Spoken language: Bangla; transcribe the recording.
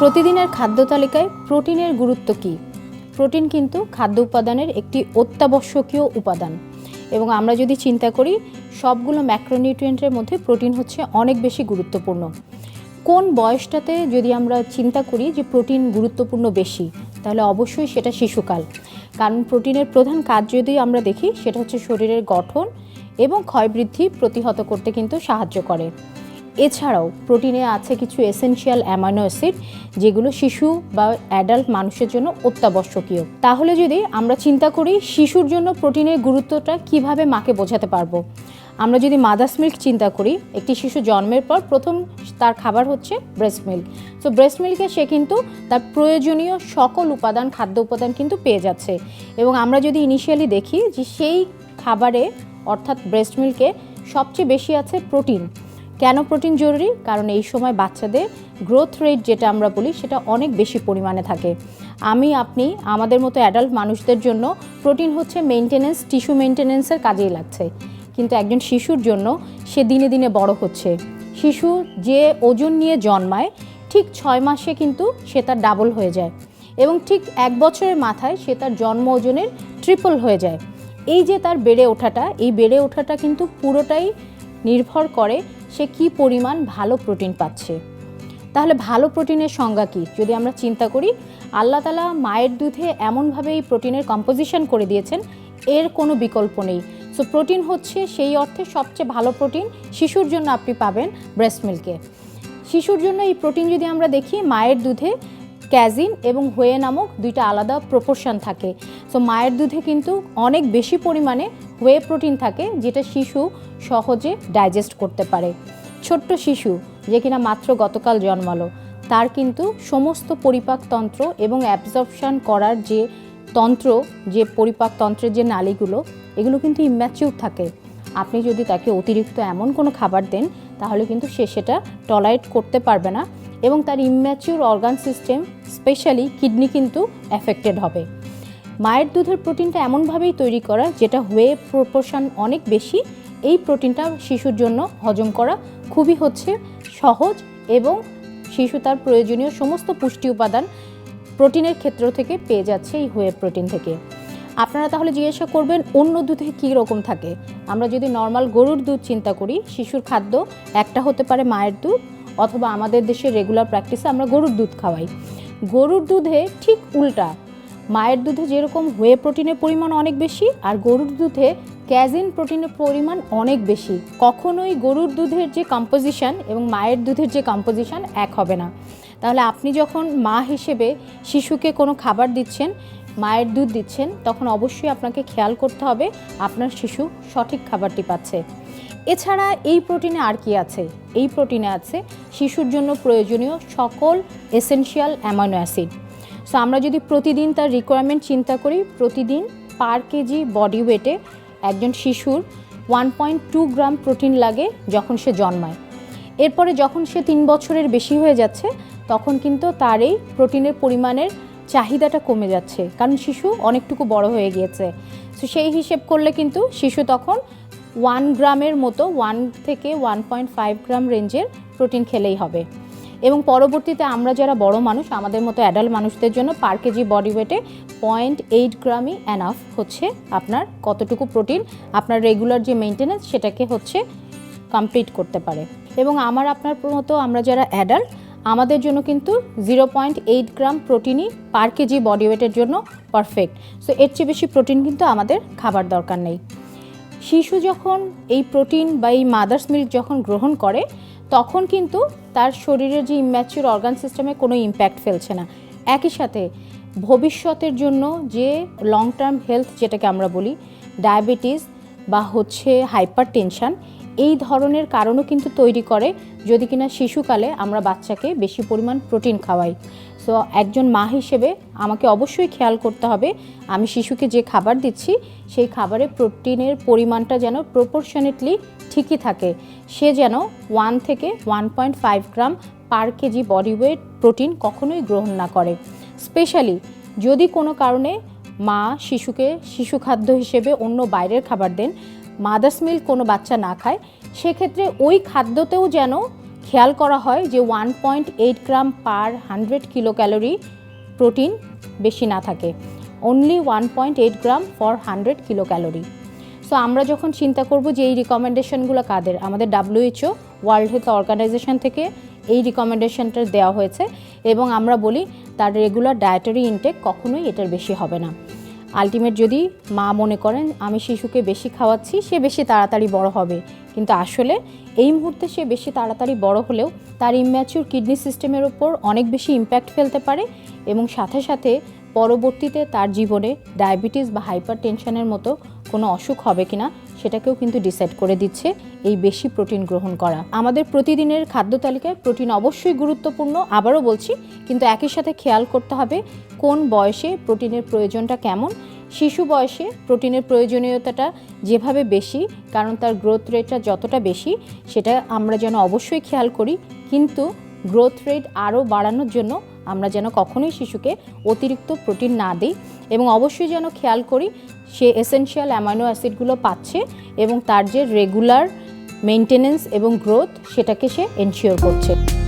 প্রতিদিনের খাদ্য তালিকায় প্রোটিনের গুরুত্ব কী? প্রোটিন কিন্তু খাদ্য উপাদানের একটি অত্যাবশ্যকীয় উপাদান এবং আমরা যদি চিন্তা করি সবগুলো ম্যাক্রোনিউট্রিয়েন্টের মধ্যে প্রোটিন হচ্ছে অনেক বেশি গুরুত্বপূর্ণ। কোন বয়সটাতে যদি আমরা চিন্তা করি যে প্রোটিন গুরুত্বপূর্ণ বেশি, তাহলে অবশ্যই সেটা শিশুকাল। কারণ প্রোটিনের প্রধান কাজ যদি আমরা দেখি সেটা হচ্ছে শরীরের গঠন এবং ক্ষয়বৃদ্ধি প্রতিহত করতে কিন্তু সাহায্য করে। এছাড়াও প্রোটিনে আছে কিছু এসেনশিয়াল অ্যামাইনো অ্যাসিড যেগুলো শিশু বা অ্যাডাল্ট মানুষের জন্য অত্যাবশ্যকীয়। তাহলে যদি আমরা চিন্তা করি শিশুর জন্য প্রোটিনের গুরুত্বটা কিভাবে মাকে বোঝাতে পারবো, আমরা যদি মাদার্স মিল্ক চিন্তা করি, একটি শিশু জন্মের পর প্রথম তার খাবার হচ্ছে ব্রেস্ট মিল্ক। সো ব্রেস্ট মিল্কে সে কিন্তু তার প্রয়োজনীয় সকল উপাদান, খাদ্য উপাদান কিন্তু পেয়ে যাচ্ছে। এবং আমরা যদি ইনিশিয়ালি দেখি যে সেই খাবারে অর্থাৎ ব্রেস্ট মিল্কে সবচেয়ে বেশি আছে প্রোটিন। কেন প্রোটিন জরুরি? কারণ এই সময় বাচ্চাদের গ্রোথ রেট যেটা আমরা বলি সেটা অনেক বেশি পরিমাণে থাকে। আপনি আমাদের মতো অ্যাডাল্ট মানুষদের জন্য প্রোটিন হচ্ছে মেনটেনেন্স, টিস্যু মেনটেনেন্সের কাজেই লাগছে, কিন্তু একজন শিশুর জন্য সে দিনে দিনে বড় হচ্ছে। শিশু যে ওজন নিয়ে জন্মায় ঠিক 6 মাসে কিন্তু সে তার ডাবল হয়ে যায় এবং ঠিক 1 বছরের মাথায় সে তার জন্ম ওজনের ট্রিপল হয়ে যায়। এই যে তার বেড়ে ওঠাটা কিন্তু পুরোটাই নির্ভর করে সে কি পরিমাণ ভালো প্রোটিন পাচ্ছে। তাহলে ভালো প্রোটিনের সংজ্ঞা কী? যদি আমরা চিন্তা করি, আল্লাহ তাআলা মায়ের দুধে এমনভাবে এই প্রোটিনের কম্পোজিশন করে দিয়েছেন, এর কোনো বিকল্প নেই। সো প্রোটিন হচ্ছে সেই অর্থে সবচেয়ে ভালো প্রোটিন শিশুর জন্য আপনি পাবেন ব্রেস্ট মিল্কে। শিশুর জন্য এই প্রোটিন যদি আমরা দেখি, মায়ের দুধে ক্যাজিন এবং হোয়ে নামক দুইটা আলাদা প্রপোর্শন থাকে। সো মায়ের দুধে কিন্তু অনেক বেশি পরিমাণে হোয়ে প্রোটিন থাকে, যেটা শিশু সহজে ডাইজেস্ট করতে পারে। ছোট্ট শিশু যে কিনা মাত্র গতকাল জন্মালো, তার কিন্তু সমস্ত পরিপাকতন্ত্র এবং অ্যাবজর্পশন করার যে তন্ত্র, যে পরিপাকতন্ত্রের যে নালীগুলো, এগুলো কিন্তু ইম্যাচিউর থাকে। আপনি যদি তাকে অতিরিক্ত এমন কোনো খাবার দেন, তাহলে কিন্তু সে সেটা টলারেট করতে পারবে না এবং তার immature organ system, specially kidney কিন্তু অ্যাফেক্টেড হবে। মায়ের দুধের প্রোটিনটা এমনভাবেই তৈরি করা যেটা হোয়ে প্রপোর্শন অনেক বেশি। এই প্রোটিনটা শিশুর জন্য হজম করা খুবই হচ্ছে সহজ এবং শিশু তার প্রয়োজনীয় সমস্ত পুষ্টি উপাদান প্রোটিনের ক্ষেত্র থেকে পেয়ে যাচ্ছে এই হোয়ে প্রোটিন থেকে। আপনারা তাহলে জিজ্ঞাসা করবেন অন্য দুধে কী রকম থাকে। আমরা যদি নর্মাল গরুর দুধ চিন্তা করি, শিশুর খাদ্য একটা হতে পারে মায়ের দুধ, অথবা আমাদের দেশের রেগুলার প্র্যাকটিসে আমরা গরুর দুধ খাওয়াই। গরুর দুধে ঠিক উল্টা, মায়ের দুধে যেরকম হোয়ে প্রোটিনের পরিমাণ অনেক বেশি, আর গরুর দুধে ক্যাজিন প্রোটিনের পরিমাণ অনেক বেশি। কখনোই গরুর দুধের যে কম্পোজিশন এবং মায়ের দুধের যে কম্পোজিশন এক হবে না। তাহলে আপনি যখন মা হিসেবে শিশুকে কোনো খাবার দিচ্ছেন, মায়ের দুধ দিচ্ছেন, তখন অবশ্যই আপনাকে খেয়াল করতে হবে আপনার শিশু সঠিক খাবারটি পাচ্ছে। এছাড়া এই প্রোটিনে আর কি আছে? এই প্রোটিনে আছে শিশুর জন্য প্রয়োজনীয় সকল এসেনশিয়াল অ্যামাইনো অ্যাসিড। সো আমরা যদি প্রতিদিন তার রিকোয়ারমেন্ট চিন্তা করি, প্রতিদিন পার কেজি বডি ওয়েটে একজন শিশুর 1.2 গ্রাম প্রোটিন লাগে যখন সে জন্মায়। এরপরে যখন সে 3 বছরের বেশি হয়ে যাচ্ছে, তখন কিন্তু তার এই প্রোটিনের পরিমাণের চাহিদাটা কমে যাচ্ছে, কারণ শিশু অনেকটুকু বড় হয়ে গিয়েছে। সো সেই হিসেব করলে কিন্তু শিশু তখন 1 গ্রামের মতো 1 থেকে 1.5 গ্রাম রেঞ্জের প্রোটিন খেলেই হবে। এবং পরবর্তীতে আমরা যারা বড় মানুষ, আমাদের মতো অ্যাডাল্ট মানুষদের জন্য পার কেজি বডি ওয়েটে 0.8 গ্রামই এনাফ হচ্ছে আপনার কতটুকু প্রোটিন আপনার রেগুলার যে মেনটেনেন্স সেটাকে হচ্ছে কমপ্লিট করতে পারে। এবং আপনার মতো আমরা যারা অ্যাডাল্ট, আমাদের জন্য কিন্তু 0.8 গ্রাম প্রোটিনই পার কেজি বডি ওয়েটের জন্য পারফেক্ট। সো এর চেয়ে বেশি প্রোটিন কিন্তু আমাদের খাবার দরকার নেই। শিশু যখন এই প্রোটিন বা এই মাদার্স মিল্ক যখন গ্রহণ করে, তখন কিন্তু তার শরীরের যে ইম্যাচিউর অর্গান সিস্টেমে কোনো ইম্প্যাক্ট ফেলছে না। একই সাথে ভবিষ্যতের জন্য যে লং টার্ম হেলথ যেটাকে আমরা বলি, ডায়াবেটিস বা হচ্ছে হাইপার টেনশন, এই ধরনের কারণও কিন্তু তৈরি করে যদি কিনা শিশুকালে আমরা বাচ্চাকে বেশি পরিমাণ প্রোটিন খাওয়াই। সো একজন মা হিসেবে আমাকে অবশ্যই খেয়াল করতে হবে আমি শিশুকে যে খাবার দিচ্ছি সেই খাবারে প্রোটিনের পরিমাণটা যেন প্রপোর্শনেটলি ঠিকই থাকে। সে যেন 1 থেকে 1.5 গ্রাম পার কেজি বডি ওয়েট প্রোটিন কখনোই গ্রহণ না করে। স্পেশালি যদি কোনো কারণে মা শিশুকে শিশু খাদ্য হিসেবে অন্য বাইরের খাবার দেন, মাদার্স মিল্ক কোনো বাচ্চা না খায়, সেক্ষেত্রে ওই খাদ্যতেও যেন খেয়াল করা হয় যে 1.8 গ্রাম পার 100 কিলো ক্যালোরি প্রোটিন বেশি না থাকে, only 1.8 gram for 100 kilo calorie. So আমরা যখন চিন্তা করব যে এই রিকমেন্ডেশনগুলো কাদের, আমাদের WHO ওয়ার্ল্ড হেলথ অর্গানাইজেশন থেকে এই রিকমেন্ডেশনটা দেওয়া হয়েছে এবং আমরা বলি তার রেগুলার ডায়েটারি ইনটেক কখনোই এটার বেশি হবে না। আলটিমেট যদি মা মনে করেন আমি শিশুকে বেশি খাওয়াচ্ছি সে বেশি তাড়াতাড়ি বড় হবে, কিন্তু আসলে এই মুহূর্তে সে বেশি তাড়াতাড়ি বড় হলেও তার ইম্যাচিউর কিডনি সিস্টেমের উপর অনেক বেশি ইম্প্যাক্ট ফেলতে পারে এবং সাথে সাথে পরবর্তীতে তার জীবনে ডায়াবেটিস বা হাইপার টেনশনের মতো কোনো অসুখ হবে কিনা সেটাকেও কিন্তু ডিসাইড করে দিচ্ছে এই বেশি প্রোটিন গ্রহণ করা। আমাদের প্রতিদিনের খাদ্য তালিকায় প্রোটিন অবশ্যই গুরুত্বপূর্ণ, আবারও বলছি, কিন্তু একই সাথে খেয়াল করতে হবে কোন বয়সে প্রোটিনের প্রয়োজনটা কেমন। শিশু বয়সে প্রোটিনের প্রয়োজনীয়তাটা যেভাবে বেশি, কারণ তার গ্রোথ রেটটা যতটা বেশি সেটা আমরা যেন অবশ্যই খেয়াল করি, কিন্তু গ্রোথ রেট আরও বাড়ানোর জন্য আমরা যেন কখনোই শিশুকে অতিরিক্ত প্রোটিন না দিই এবং অবশ্যই যেন খেয়াল করি সে এসেনশিয়াল অ্যামাইনো অ্যাসিডগুলো পাচ্ছে এবং তার যে রেগুলার মেনটেনেন্স এবং গ্রোথ সেটাকে সে এনশিওর করছে।